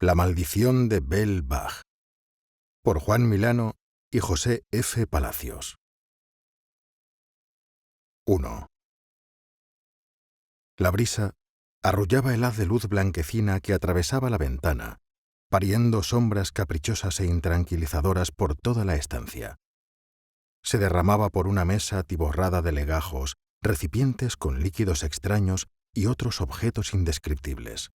La maldición de Bell-Bag, por Juan Milano y José F. Palacios. 1. La brisa arrullaba el haz de luz blanquecina que atravesaba la ventana, pariendo sombras caprichosas e intranquilizadoras por toda la estancia. Se derramaba por una mesa atiborrada de legajos, recipientes con líquidos extraños y otros objetos indescriptibles.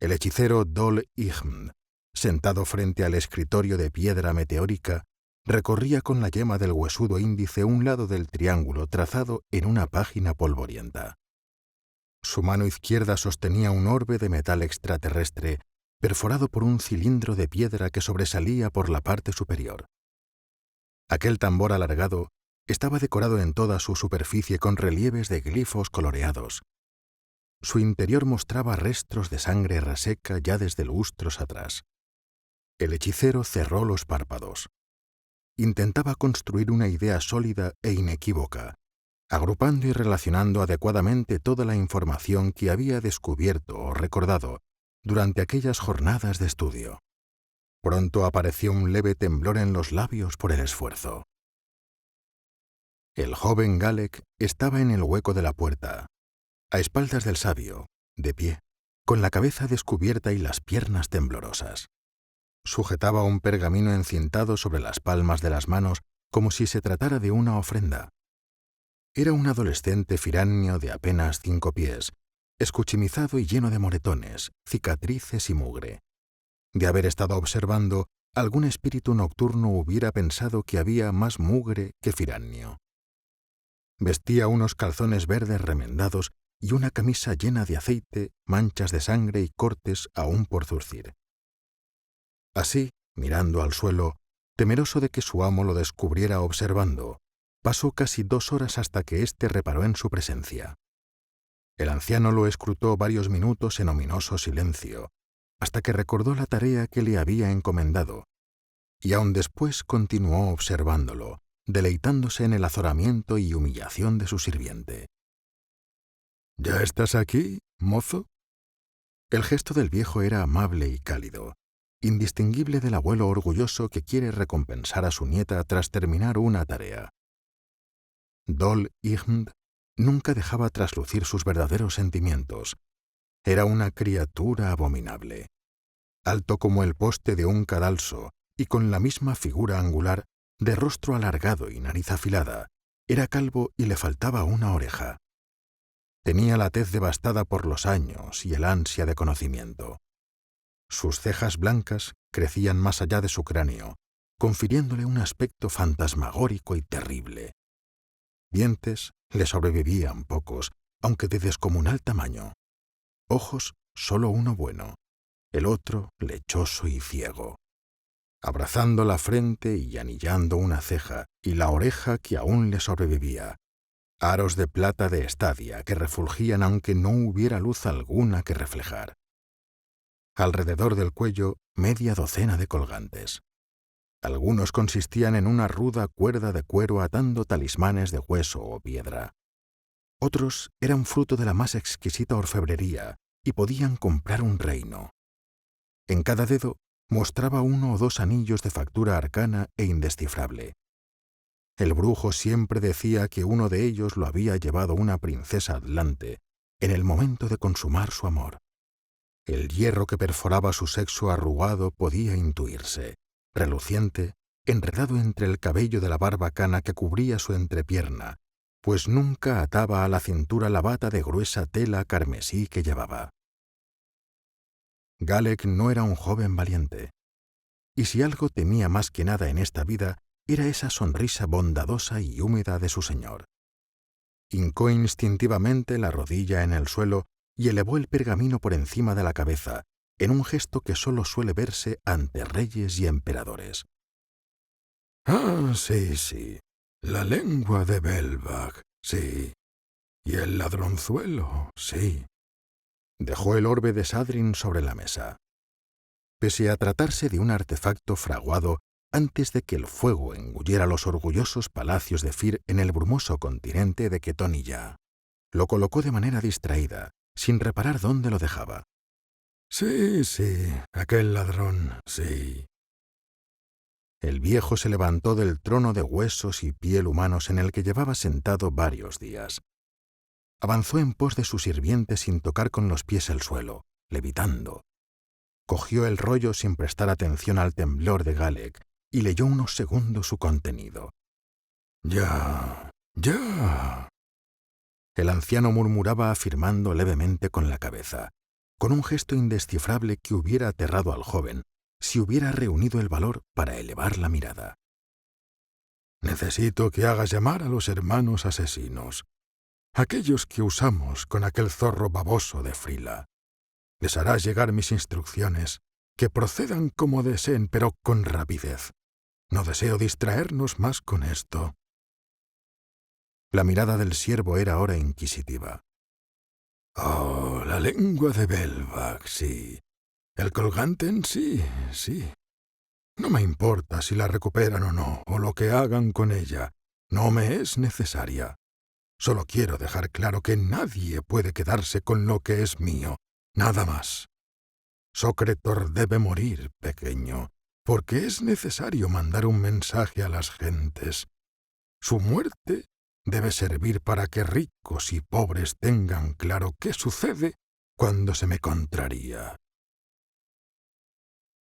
El hechicero Dol Igmd, sentado frente al escritorio de piedra meteórica, recorría con la yema del huesudo índice un lado del triángulo trazado en una página polvorienta. Su mano izquierda sostenía un orbe de metal extraterrestre perforado por un cilindro de piedra que sobresalía por la parte superior. Aquel tambor alargado estaba decorado en toda su superficie con relieves de glifos coloreados. Su interior mostraba restos de sangre reseca ya desde lustros atrás. El hechicero cerró los párpados. Intentaba construir una idea sólida e inequívoca, agrupando y relacionando adecuadamente toda la información que había descubierto o recordado durante aquellas jornadas de estudio. Pronto apareció un leve temblor en los labios por el esfuerzo. El joven Galek estaba en el hueco de la puerta, a espaldas del sabio, de pie, con la cabeza descubierta y las piernas temblorosas. Sujetaba un pergamino encintado sobre las palmas de las manos como si se tratara de una ofrenda. Era un adolescente firannio de apenas 5 pies, escuchimizado y lleno de moretones, cicatrices y mugre. De haber estado observando, algún espíritu nocturno hubiera pensado que había más mugre que firannio. Vestía unos calzones verdes remendados y una camisa llena de aceite, manchas de sangre y cortes aún por zurcir. Así, mirando al suelo, temeroso de que su amo lo descubriera observando, pasó casi 2 horas hasta que éste reparó en su presencia. El anciano lo escrutó varios minutos en ominoso silencio, hasta que recordó la tarea que le había encomendado, y aun después continuó observándolo, deleitándose en el azoramiento y humillación de su sirviente. «¿Ya estás aquí, mozo?» El gesto del viejo era amable y cálido, indistinguible del abuelo orgulloso que quiere recompensar a su nieta tras terminar una tarea. Dol Igmd nunca dejaba traslucir sus verdaderos sentimientos. Era una criatura abominable. Alto como el poste de un cadalso y con la misma figura angular, de rostro alargado y nariz afilada, era calvo y le faltaba una oreja. Tenía la tez devastada por los años y el ansia de conocimiento. Sus cejas blancas crecían más allá de su cráneo, confiriéndole un aspecto fantasmagórico y terrible. Dientes le sobrevivían pocos, aunque de descomunal tamaño. Ojos, solo uno bueno, el otro lechoso y ciego. Abrazando la frente y anillando una ceja y la oreja que aún le sobrevivía. Aros de plata de estadia que refulgían aunque no hubiera luz alguna que reflejar. Alrededor del cuello, media docena de colgantes. Algunos consistían en una ruda cuerda de cuero atando talismanes de hueso o piedra. Otros eran fruto de la más exquisita orfebrería y podían comprar un reino. En cada dedo mostraba 1 o 2 anillos de factura arcana e indescifrable. El brujo siempre decía que uno de ellos lo había llevado una princesa atlante en el momento de consumar su amor. El hierro que perforaba su sexo arrugado podía intuirse, reluciente, enredado entre el cabello de la barbacana que cubría su entrepierna, pues nunca ataba a la cintura la bata de gruesa tela carmesí que llevaba. Galek no era un joven valiente, y si algo temía más que nada en esta vida, era esa sonrisa bondadosa y húmeda de su señor. Hincó instintivamente la rodilla en el suelo y elevó el pergamino por encima de la cabeza, en un gesto que solo suele verse ante reyes y emperadores. «Ah, sí, la lengua de Bell-Bag, sí, y el ladronzuelo, sí». Dejó el orbe de Sadrin sobre la mesa. Pese a tratarse de un artefacto fraguado antes de que el fuego engulliera los orgullosos palacios de Fir en el brumoso continente de Ketonilla, lo colocó de manera distraída, sin reparar dónde lo dejaba. Sí, aquel ladrón, sí. El viejo se levantó del trono de huesos y piel humanos en el que llevaba sentado varios días. Avanzó en pos de su sirviente sin tocar con los pies el suelo, levitando. Cogió el rollo sin prestar atención al temblor de Galek y leyó unos segundos su contenido. Ya. El anciano murmuraba afirmando levemente con la cabeza, con un gesto indescifrable que hubiera aterrado al joven si hubiera reunido el valor para elevar la mirada. Necesito que hagas llamar a los hermanos asesinos, aquellos que usamos con aquel zorro baboso de Frila. Les harás llegar mis instrucciones, que procedan como deseen, pero con rapidez. No deseo distraernos más con esto. La mirada del siervo era ahora inquisitiva. Oh, la lengua de Belvac, sí. El colgante en sí. No me importa si la recuperan o no, o lo que hagan con ella. No me es necesaria. Solo quiero dejar claro que nadie puede quedarse con lo que es mío. Nada más. Sócretor debe morir, pequeño, porque es necesario mandar un mensaje a las gentes. Su muerte debe servir para que ricos y pobres tengan claro qué sucede cuando se me contraría.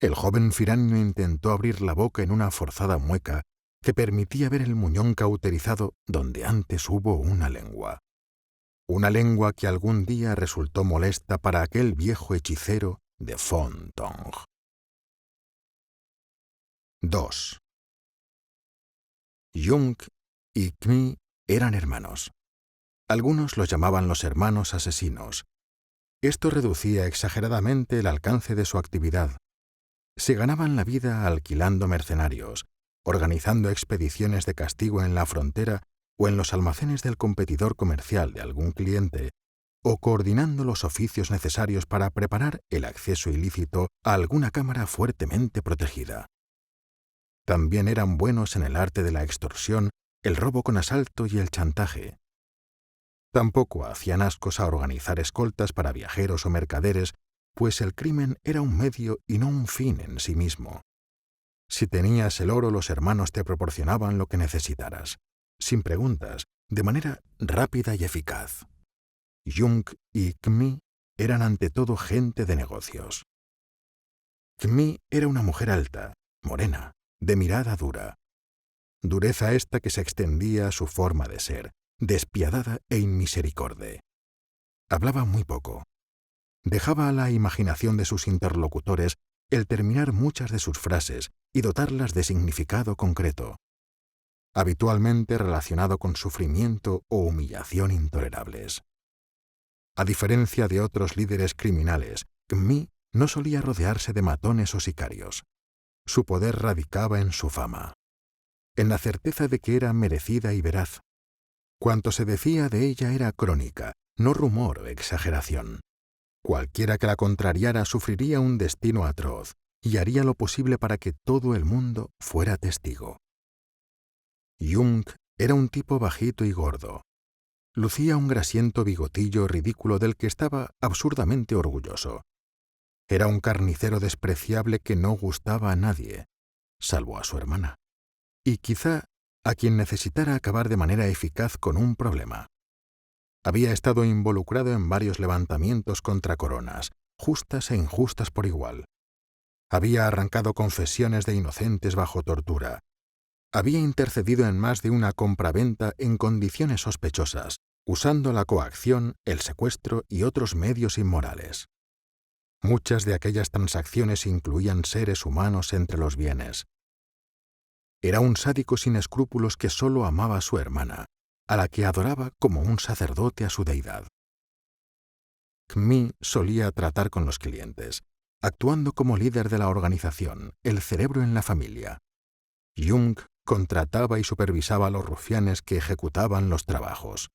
El joven Firanio intentó abrir la boca en una forzada mueca que permitía ver el muñón cauterizado donde antes hubo una lengua. Una lengua que algún día resultó molesta para aquel viejo hechicero de Fontong. 2. Jung y Kmi eran hermanos. Algunos los llamaban los hermanos asesinos. Esto reducía exageradamente el alcance de su actividad. Se ganaban la vida alquilando mercenarios, organizando expediciones de castigo en la frontera o en los almacenes del competidor comercial de algún cliente, o coordinando los oficios necesarios para preparar el acceso ilícito a alguna cámara fuertemente protegida. También eran buenos en el arte de la extorsión, el robo con asalto y el chantaje. Tampoco hacían ascos a organizar escoltas para viajeros o mercaderes, pues el crimen era un medio y no un fin en sí mismo. Si tenías el oro, los hermanos te proporcionaban lo que necesitaras, sin preguntas, de manera rápida y eficaz. Jung y Kmi eran ante todo gente de negocios. Kmi era una mujer alta, morena, de mirada dura. Dureza esta que se extendía a su forma de ser, despiadada e inmisericorde. Hablaba muy poco. Dejaba a la imaginación de sus interlocutores el terminar muchas de sus frases y dotarlas de significado concreto, habitualmente relacionado con sufrimiento o humillación intolerables. A diferencia de otros líderes criminales, Kmi no solía rodearse de matones o sicarios. Su poder radicaba en su fama, en la certeza de que era merecida y veraz. Cuanto se decía de ella era crónica, no rumor o exageración. Cualquiera que la contrariara sufriría un destino atroz y haría lo posible para que todo el mundo fuera testigo. Jung era un tipo bajito y gordo. Lucía un grasiento bigotillo ridículo del que estaba absurdamente orgulloso. Era un carnicero despreciable que no gustaba a nadie, salvo a su hermana, y quizá a quien necesitara acabar de manera eficaz con un problema. Había estado involucrado en varios levantamientos contra coronas, justas e injustas por igual. Había arrancado confesiones de inocentes bajo tortura. Había intercedido en más de una compraventa en condiciones sospechosas, usando la coacción, el secuestro y otros medios inmorales. Muchas de aquellas transacciones incluían seres humanos entre los bienes. Era un sádico sin escrúpulos que solo amaba a su hermana, a la que adoraba como un sacerdote a su deidad. Kmi solía tratar con los clientes, actuando como líder de la organización, el cerebro en la familia. Jung contrataba y supervisaba a los rufianes que ejecutaban los trabajos.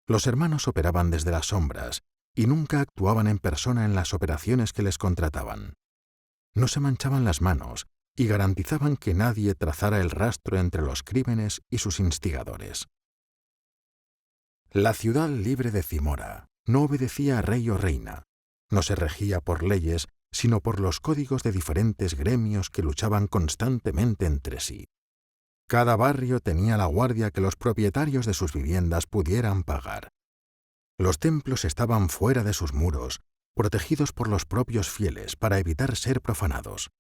Los hermanos operaban desde las sombras y nunca actuaban en persona en las operaciones que les contrataban. No se manchaban las manos y garantizaban que nadie trazara el rastro entre los crímenes y sus instigadores. La ciudad libre de Cimora no obedecía a rey o reina, No se regía por leyes, sino por los códigos de diferentes gremios que luchaban constantemente entre sí. Cada barrio tenía la guardia que los propietarios de sus viviendas pudieran pagar. Los templos estaban fuera de sus muros, protegidos por los propios fieles para evitar ser profanados.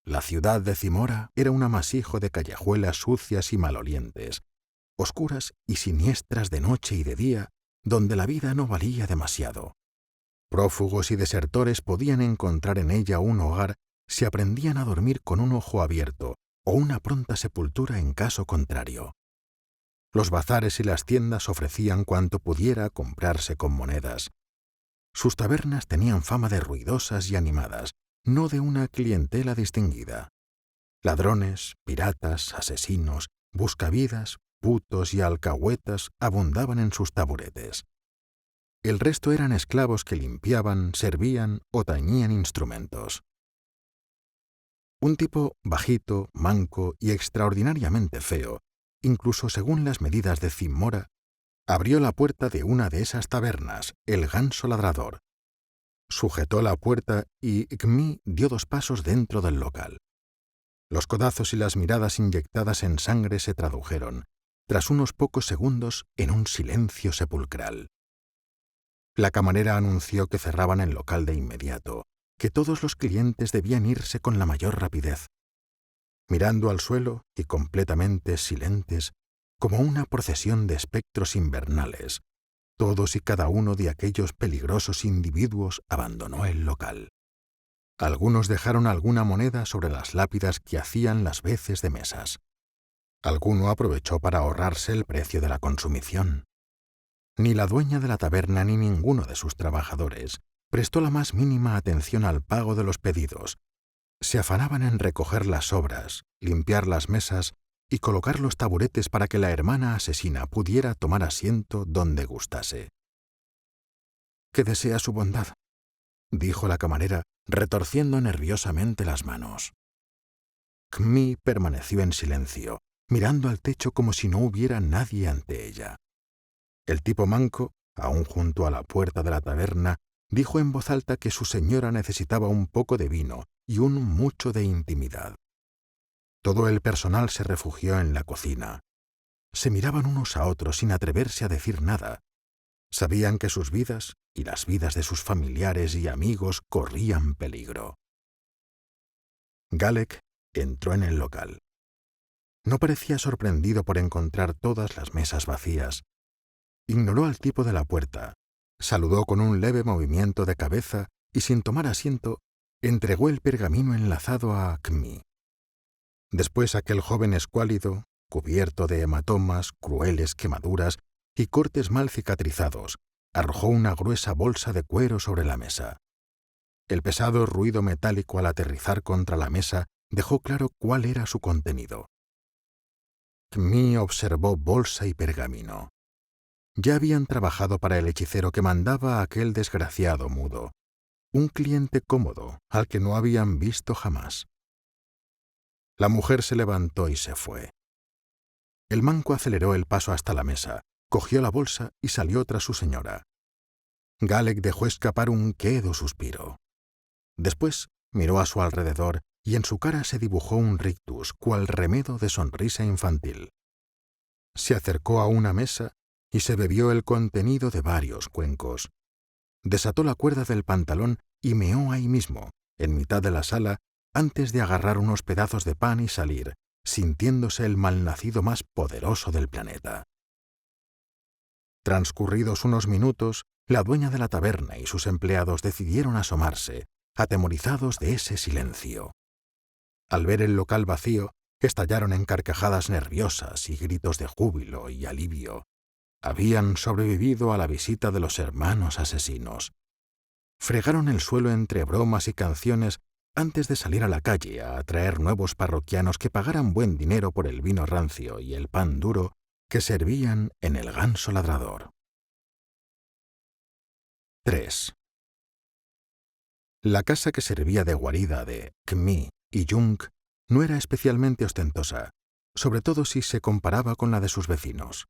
La ciudad de Zimora era un amasijo de callejuelas sucias y malolientes, oscuras y siniestras de noche y de día, donde la vida no valía demasiado. Prófugos y desertores podían encontrar en ella un hogar si aprendían a dormir con un ojo abierto o una pronta sepultura en caso contrario. Los bazares y las tiendas ofrecían cuanto pudiera comprarse con monedas. Sus tabernas tenían fama de ruidosas y animadas, no de una clientela distinguida. Ladrones, piratas, asesinos, buscavidas, putos y alcahuetas abundaban en sus taburetes. El resto eran esclavos que limpiaban, servían o tañían instrumentos. Un tipo bajito, manco y extraordinariamente feo, incluso según las medidas de Zimora, abrió la puerta de una de esas tabernas, el Ganso Ladrador. Sujetó la puerta y Kmi dio 2 pasos dentro del local. Los codazos y las miradas inyectadas en sangre se tradujeron, tras unos pocos segundos, en un silencio sepulcral. La camarera anunció que cerraban el local de inmediato, que todos los clientes debían irse con la mayor rapidez. Mirando al suelo y completamente silentes, como una procesión de espectros invernales, todos y cada uno de aquellos peligrosos individuos abandonó el local. Algunos dejaron alguna moneda sobre las lápidas que hacían las veces de mesas. Alguno aprovechó para ahorrarse el precio de la consumición. Ni la dueña de la taberna ni ninguno de sus trabajadores prestó la más mínima atención al pago de los pedidos. Se afanaban en recoger las sobras, limpiar las mesas y colocar los taburetes para que la hermana asesina pudiera tomar asiento donde gustase. «¿Qué desea su bondad?», dijo la camarera, retorciendo nerviosamente las manos. Kmi permaneció en silencio, mirando al techo como si no hubiera nadie ante ella. El tipo manco, aún junto a la puerta de la taberna, dijo en voz alta que su señora necesitaba un poco de vino y un mucho de intimidad. Todo el personal se refugió en la cocina. Se miraban unos a otros sin atreverse a decir nada. Sabían que sus vidas y las vidas de sus familiares y amigos corrían peligro. Galek entró en el local. No parecía sorprendido por encontrar todas las mesas vacías. Ignoró al tipo de la puerta, saludó con un leve movimiento de cabeza y, sin tomar asiento, entregó el pergamino enlazado a Kmi. Después aquel joven escuálido, cubierto de hematomas, crueles quemaduras y cortes mal cicatrizados, arrojó una gruesa bolsa de cuero sobre la mesa. El pesado ruido metálico al aterrizar contra la mesa dejó claro cuál era su contenido. Kmi observó bolsa y pergamino. Ya habían trabajado para el hechicero que mandaba a aquel desgraciado mudo, un cliente cómodo al que no habían visto jamás. La mujer se levantó y se fue. El manco aceleró el paso hasta la mesa, cogió la bolsa y salió tras su señora. Galek dejó escapar un quedo suspiro. Después miró a su alrededor y en su cara se dibujó un rictus, cual remedo de sonrisa infantil. Se acercó a una mesa y se bebió el contenido de varios cuencos. Desató la cuerda del pantalón y meó ahí mismo, en mitad de la sala, antes de agarrar unos pedazos de pan y salir, sintiéndose el malnacido más poderoso del planeta. Transcurridos unos minutos, la dueña de la taberna y sus empleados decidieron asomarse, atemorizados de ese silencio. Al ver el local vacío, estallaron en carcajadas nerviosas y gritos de júbilo y alivio. Habían sobrevivido a la visita de los hermanos asesinos. Fregaron el suelo entre bromas y canciones antes de salir a la calle a atraer nuevos parroquianos que pagaran buen dinero por el vino rancio y el pan duro que servían en el Ganso Ladrador. 3. La casa que servía de guarida de Kmi y Jung no era especialmente ostentosa, sobre todo si se comparaba con la de sus vecinos.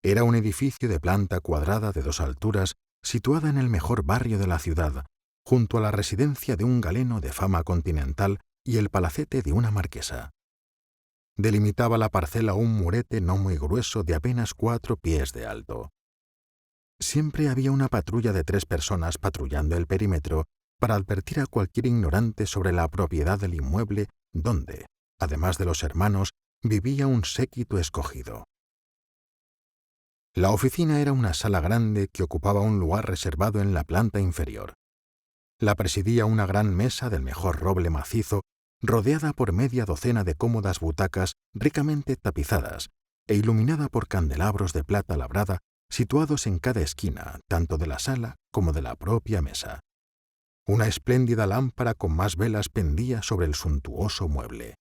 Era un edificio de planta cuadrada de 2 alturas situada en el mejor barrio de la ciudad, junto a la residencia de un galeno de fama continental y el palacete de una marquesa. Delimitaba la parcela un murete no muy grueso de apenas 4 pies de alto. Siempre había una patrulla de 3 personas patrullando el perímetro para advertir a cualquier ignorante sobre la propiedad del inmueble donde, además de los hermanos, vivía un séquito escogido. La oficina era una sala grande que ocupaba un lugar reservado en la planta inferior. La presidía una gran mesa del mejor roble macizo, rodeada por media docena de cómodas butacas ricamente tapizadas e iluminada por candelabros de plata labrada situados en cada esquina, tanto de la sala como de la propia mesa. Una espléndida lámpara con más velas pendía sobre el suntuoso mueble.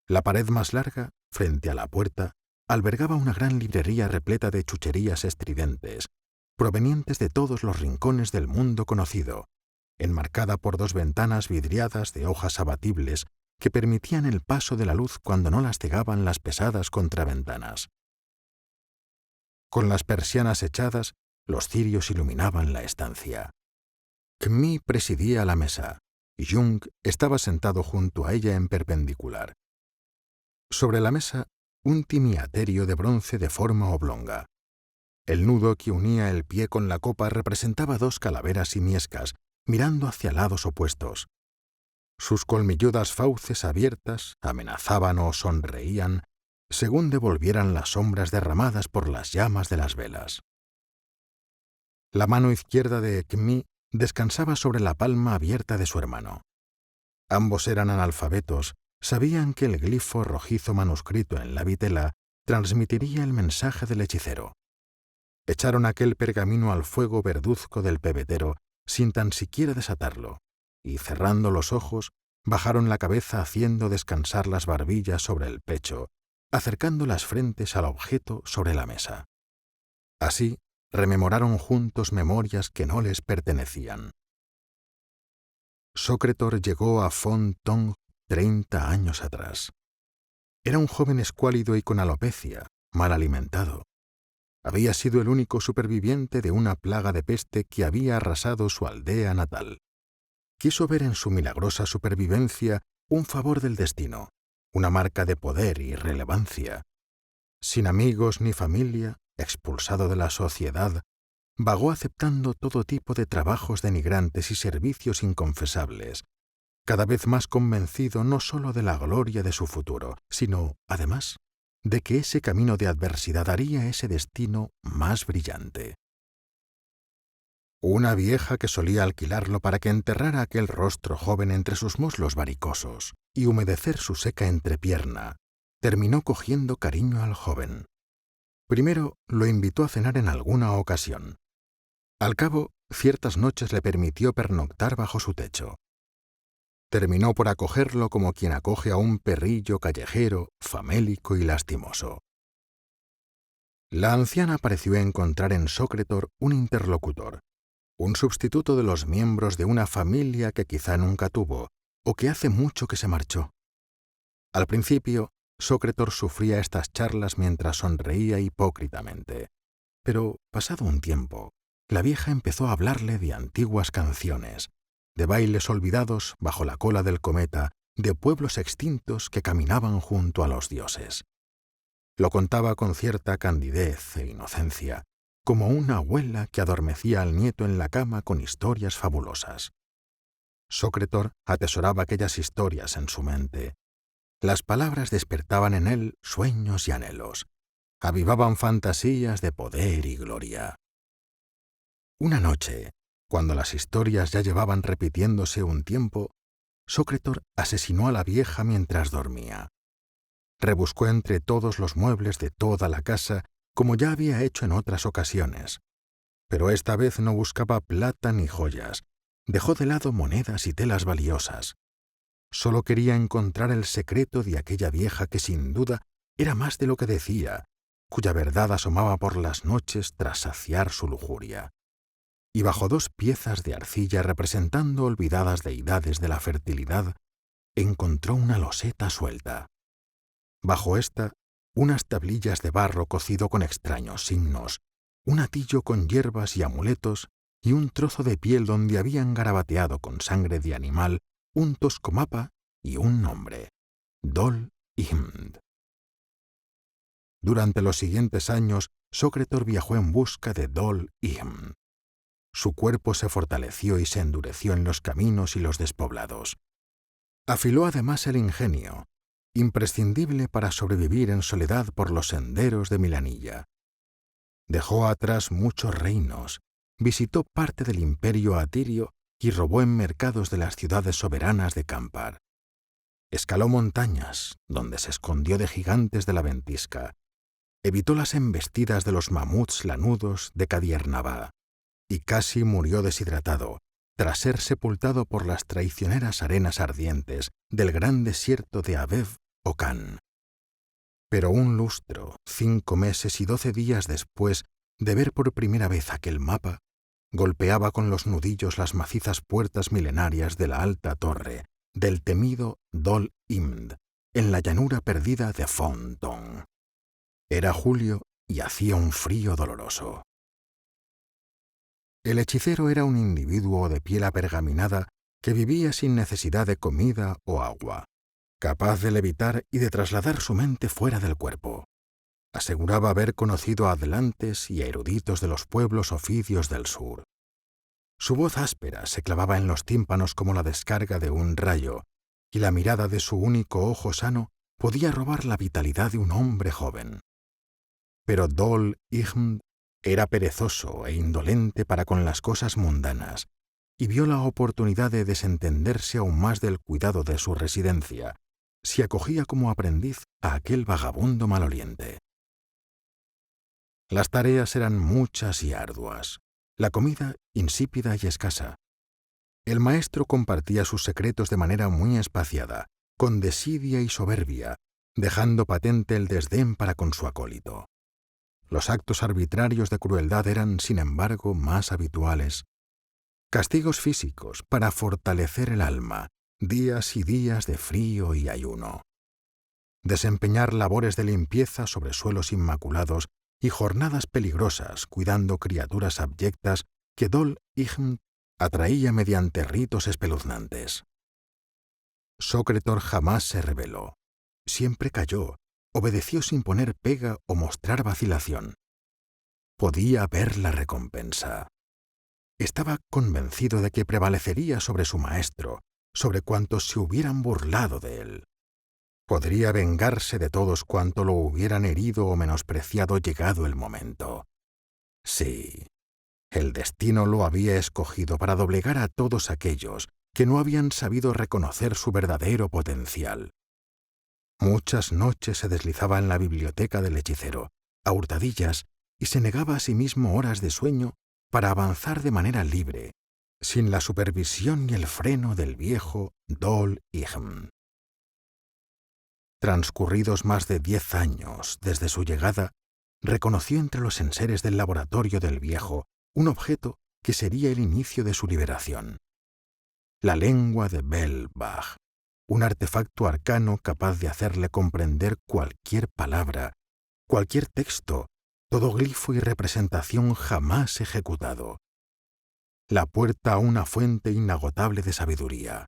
La pared más larga, frente a la puerta, albergaba una gran librería repleta de chucherías estridentes, provenientes de todos los rincones del mundo conocido, enmarcada por 2 ventanas vidriadas de hojas abatibles que permitían el paso de la luz cuando no las cegaban las pesadas contraventanas. Con las persianas echadas, los cirios iluminaban la estancia. Kmi presidía la mesa, y Jung estaba sentado junto a ella en perpendicular. Sobre la mesa, un timiaterio de bronce de forma oblonga. El nudo que unía el pie con la copa representaba 2 calaveras simiescas, mirando hacia lados opuestos. Sus colmilludas fauces abiertas amenazaban o sonreían, según devolvieran las sombras derramadas por las llamas de las velas. La mano izquierda de Kmi descansaba sobre la palma abierta de su hermano. Ambos eran analfabetos, sabían que el glifo rojizo manuscrito en la vitela transmitiría el mensaje del hechicero. Echaron aquel pergamino al fuego verduzco del pebetero sin tan siquiera desatarlo, y cerrando los ojos, bajaron la cabeza haciendo descansar las barbillas sobre el pecho, acercando las frentes al objeto sobre la mesa. Así, rememoraron juntos memorias que no les pertenecían. Sócrates llegó a Font Tong 30 años atrás. Era un joven escuálido y con alopecia, mal alimentado. Había sido el único superviviente de una plaga de peste que había arrasado su aldea natal. Quiso ver en su milagrosa supervivencia un favor del destino, una marca de poder y relevancia. Sin amigos ni familia, expulsado de la sociedad, vagó aceptando todo tipo de trabajos denigrantes y servicios inconfesables, cada vez más convencido no sólo de la gloria de su futuro, sino, además, de que ese camino de adversidad haría ese destino más brillante. Una vieja que solía alquilarlo para que enterrara aquel rostro joven entre sus muslos varicosos y humedecer su seca entrepierna, terminó cogiendo cariño al joven. Primero lo invitó a cenar en alguna ocasión. Al cabo, ciertas noches le permitió pernoctar bajo su techo. Terminó por acogerlo como quien acoge a un perrillo callejero, famélico y lastimoso. La anciana pareció encontrar en Sócrates un interlocutor, un sustituto de los miembros de una familia que quizá nunca tuvo, o que hace mucho que se marchó. Al principio, Sócrates sufría estas charlas mientras sonreía hipócritamente, pero, pasado un tiempo, la vieja empezó a hablarle de antiguas canciones, de bailes olvidados bajo la cola del cometa, de pueblos extintos que caminaban junto a los dioses. Lo contaba con cierta candidez e inocencia, como una abuela que adormecía al nieto en la cama con historias fabulosas. Sócrates atesoraba aquellas historias en su mente. Las palabras despertaban en él sueños y anhelos, avivaban fantasías de poder y gloria. Una noche, cuando las historias ya llevaban repitiéndose un tiempo, Sócrates asesinó a la vieja mientras dormía. Rebuscó entre todos los muebles de toda la casa, como ya había hecho en otras ocasiones. Pero esta vez no buscaba plata ni joyas, dejó de lado monedas y telas valiosas. Solo quería encontrar el secreto de aquella vieja que sin duda era más de lo que decía, cuya verdad asomaba por las noches tras saciar su lujuria. Y bajo 2 piezas de arcilla representando olvidadas deidades de la fertilidad, encontró una loseta suelta. Bajo esta, unas tablillas de barro cocido con extraños signos, un atillo con hierbas y amuletos y un trozo de piel donde habían garabateado con sangre de animal un tosco mapa y un nombre: Dol Ihmd. Durante los siguientes años, Sócretor viajó en busca de Dol Ihmd. Su cuerpo se fortaleció y se endureció en los caminos y los despoblados. Afiló además el ingenio, imprescindible para sobrevivir en soledad por los senderos de Milanilla. Dejó atrás muchos reinos, visitó parte del imperio asirio y robó en mercados de las ciudades soberanas de Campar. Escaló montañas, donde se escondió de gigantes de la ventisca. Evitó las embestidas de los mamuts lanudos de Cadiernabá y casi murió deshidratado tras ser sepultado por las traicioneras arenas ardientes del gran desierto de Abev o Can. Pero un lustro, 5 meses y 12 días después de ver por primera vez aquel mapa, golpeaba con los nudillos las macizas puertas milenarias de la alta torre del temido Dol Ihmd, en la llanura perdida de Fonton. Era julio y hacía un frío doloroso. El hechicero era un individuo de piel apergaminada que vivía sin necesidad de comida o agua, capaz de levitar y de trasladar su mente fuera del cuerpo. Aseguraba haber conocido a atlantes y a eruditos de los pueblos oficios del sur. Su voz áspera se clavaba en los tímpanos como la descarga de un rayo, y la mirada de su único ojo sano podía robar la vitalidad de un hombre joven. Pero Dol Ihmd era perezoso e indolente para con las cosas mundanas, y vio la oportunidad de desentenderse aún más del cuidado de su residencia, si acogía como aprendiz a aquel vagabundo maloliente. Las tareas eran muchas y arduas, la comida insípida y escasa. El maestro compartía sus secretos de manera muy espaciada, con desidia y soberbia, dejando patente el desdén para con su acólito. Los actos arbitrarios de crueldad eran, sin embargo, más habituales. Castigos físicos para fortalecer el alma, días y días de frío y ayuno. Desempeñar labores de limpieza sobre suelos inmaculados y jornadas peligrosas cuidando criaturas abyectas que Dol Ihmd atraía mediante ritos espeluznantes. Sócretor jamás se rebeló. Siempre calló, obedeció sin poner pega o mostrar vacilación. Podía ver la recompensa. Estaba convencido de que prevalecería sobre su maestro, sobre cuantos se hubieran burlado de él. Podría vengarse de todos cuanto lo hubieran herido o menospreciado llegado el momento. Sí, el destino lo había escogido para doblegar a todos aquellos que no habían sabido reconocer su verdadero potencial. Muchas noches se deslizaba en la biblioteca del hechicero, a hurtadillas, y se negaba a sí mismo horas de sueño para avanzar de manera libre, sin la supervisión y el freno del viejo Dol Ihmd. Transcurridos más de 10 años desde su llegada, reconoció entre los enseres del laboratorio del viejo un objeto que sería el inicio de su liberación. La lengua de Bel-Baj, un artefacto arcano capaz de hacerle comprender cualquier palabra, cualquier texto, todo glifo y representación jamás ejecutado. La puerta a una fuente inagotable de sabiduría.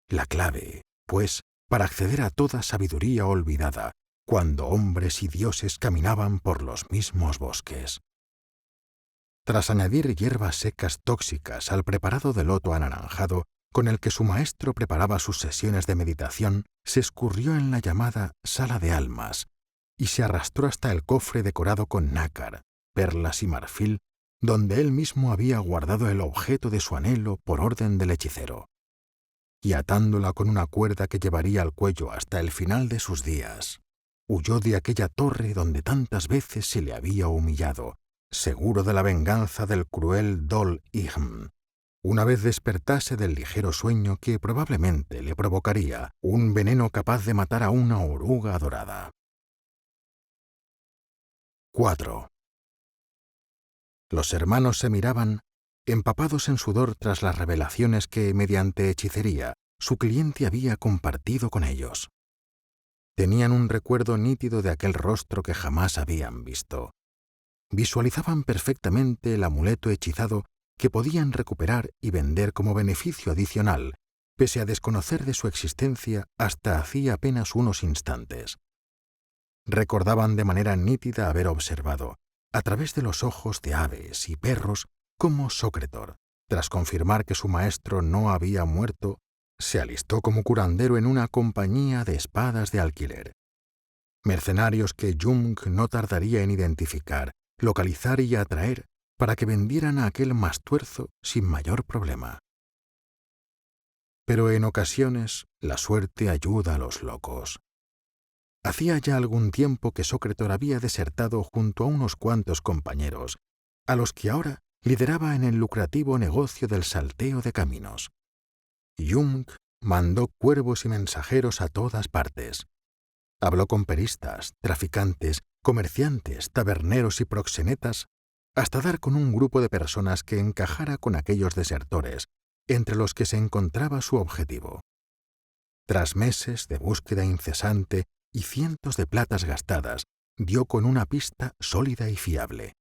La clave, pues, para acceder a toda sabiduría olvidada, cuando hombres y dioses caminaban por los mismos bosques. Tras añadir hierbas secas tóxicas al preparado de loto anaranjado, con el que su maestro preparaba sus sesiones de meditación, se escurrió en la llamada sala de almas y se arrastró hasta el cofre decorado con nácar, perlas y marfil, donde él mismo había guardado el objeto de su anhelo por orden del hechicero. Y atándola con una cuerda que llevaría al cuello hasta el final de sus días, huyó de aquella torre donde tantas veces se le había humillado, seguro de la venganza del cruel Dol Ihmd, una vez despertase del ligero sueño que probablemente le provocaría un veneno capaz de matar a una oruga dorada. 4. Los hermanos se miraban, empapados en sudor tras las revelaciones que, mediante hechicería, su cliente había compartido con ellos. Tenían un recuerdo nítido de aquel rostro que jamás habían visto. visualizaban perfectamente el amuleto hechizado que podían recuperar y vender como beneficio adicional, pese a desconocer de su existencia hasta hacía apenas unos instantes. Recordaban de manera nítida haber observado, a través de los ojos de aves y perros, cómo Sócrates, tras confirmar que su maestro no había muerto, se alistó como curandero en una compañía de espadas de alquiler. Mercenarios que Jung no tardaría en identificar, localizar y atraer para que vendieran a aquel mastuerzo sin mayor problema. Pero en ocasiones la suerte ayuda a los locos. Hacía ya algún tiempo que Sócrates había desertado junto a unos cuantos compañeros, a los que ahora lideraba en el lucrativo negocio del salteo de caminos. Jung mandó cuervos y mensajeros a todas partes. Habló con peristas, traficantes, comerciantes, taberneros y proxenetas, hasta dar con un grupo de personas que encajara con aquellos desertores, entre los que se encontraba su objetivo. Tras meses de búsqueda incesante y cientos de platas gastadas, dio con una pista sólida y fiable.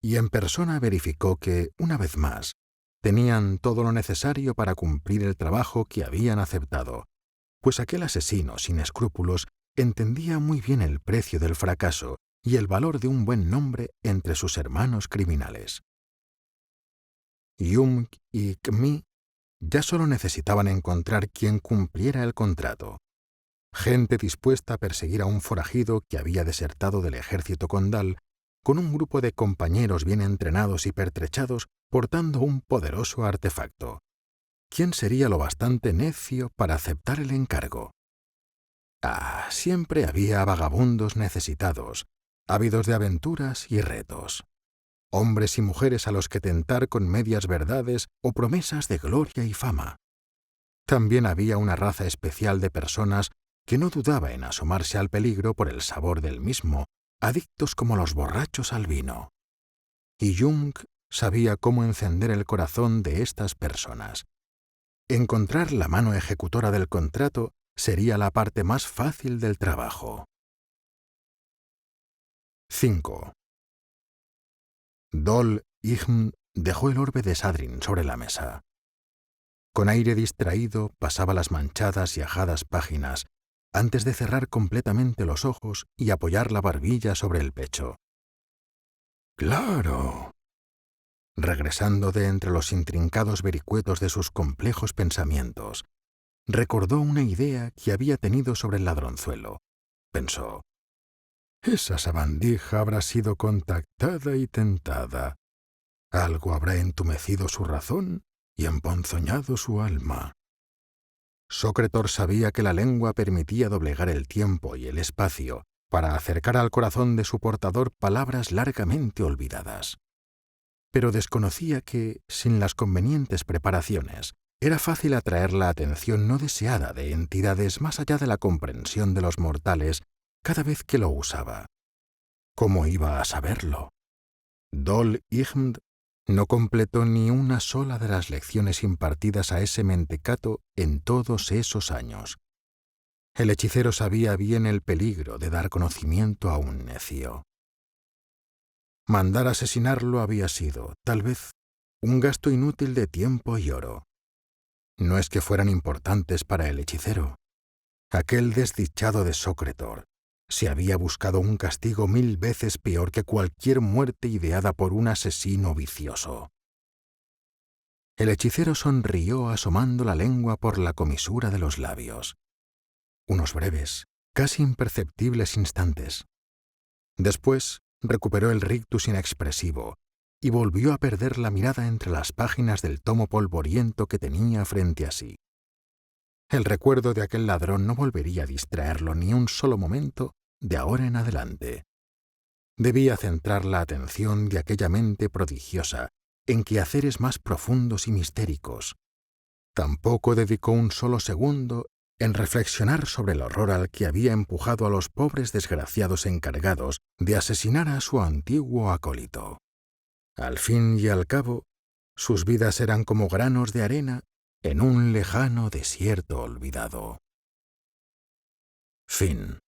Y en persona verificó que, una vez más, tenían todo lo necesario para cumplir el trabajo que habían aceptado, pues aquel asesino sin escrúpulos entendía muy bien el precio del fracaso y el valor de un buen nombre entre sus hermanos criminales. Jung y Kmi ya solo necesitaban encontrar quien cumpliera el contrato. Gente dispuesta a perseguir a un forajido que había desertado del ejército condal, con un grupo de compañeros bien entrenados y pertrechados portando un poderoso artefacto. ¿Quién sería lo bastante necio para aceptar el encargo? Siempre había vagabundos necesitados, ávidos de aventuras y retos. Hombres y mujeres a los que tentar con medias verdades o promesas de gloria y fama. También había una raza especial de personas que no dudaba en asomarse al peligro por el sabor del mismo, adictos como los borrachos al vino. Y Jung sabía cómo encender el corazón de estas personas. Encontrar la mano ejecutora del contrato sería la parte más fácil del trabajo. 5. Dol Igm dejó el orbe de Sadrin sobre la mesa. Con aire distraído pasaba las manchadas y ajadas páginas, antes de cerrar completamente los ojos y apoyar la barbilla sobre el pecho. ¡Claro! Regresando de entre los intrincados vericuetos de sus complejos pensamientos, recordó una idea que había tenido sobre el ladronzuelo. Pensó: esa sabandija habrá sido contactada y tentada. Algo habrá entumecido su razón y emponzoñado su alma. Sócrates sabía que la lengua permitía doblegar el tiempo y el espacio para acercar al corazón de su portador palabras largamente olvidadas. Pero desconocía que, sin las convenientes preparaciones, era fácil atraer la atención no deseada de entidades más allá de la comprensión de los mortales cada vez que lo usaba. ¿Cómo iba a saberlo? Dol Igm no completó ni una sola de las lecciones impartidas a ese mentecato en todos esos años. El hechicero sabía bien el peligro de dar conocimiento a un necio. Mandar asesinarlo había sido, tal vez, un gasto inútil de tiempo y oro. No es que fueran importantes para el hechicero. Aquel desdichado de Sócrates se había buscado un castigo 1000 veces peor que cualquier muerte ideada por un asesino vicioso. El hechicero sonrió asomando la lengua por la comisura de los labios. Unos breves, casi imperceptibles instantes. Después recuperó el rictus inexpresivo y volvió a perder la mirada entre las páginas del tomo polvoriento que tenía frente a sí. El recuerdo de aquel ladrón no volvería a distraerlo ni un solo momento de ahora en adelante. Debía centrar la atención de aquella mente prodigiosa en quehaceres más profundos y mistéricos. Tampoco dedicó un solo segundo en reflexionar sobre el horror al que había empujado a los pobres desgraciados encargados de asesinar a su antiguo acólito. Al fin y al cabo, sus vidas eran como granos de arena en un lejano desierto olvidado. Fin.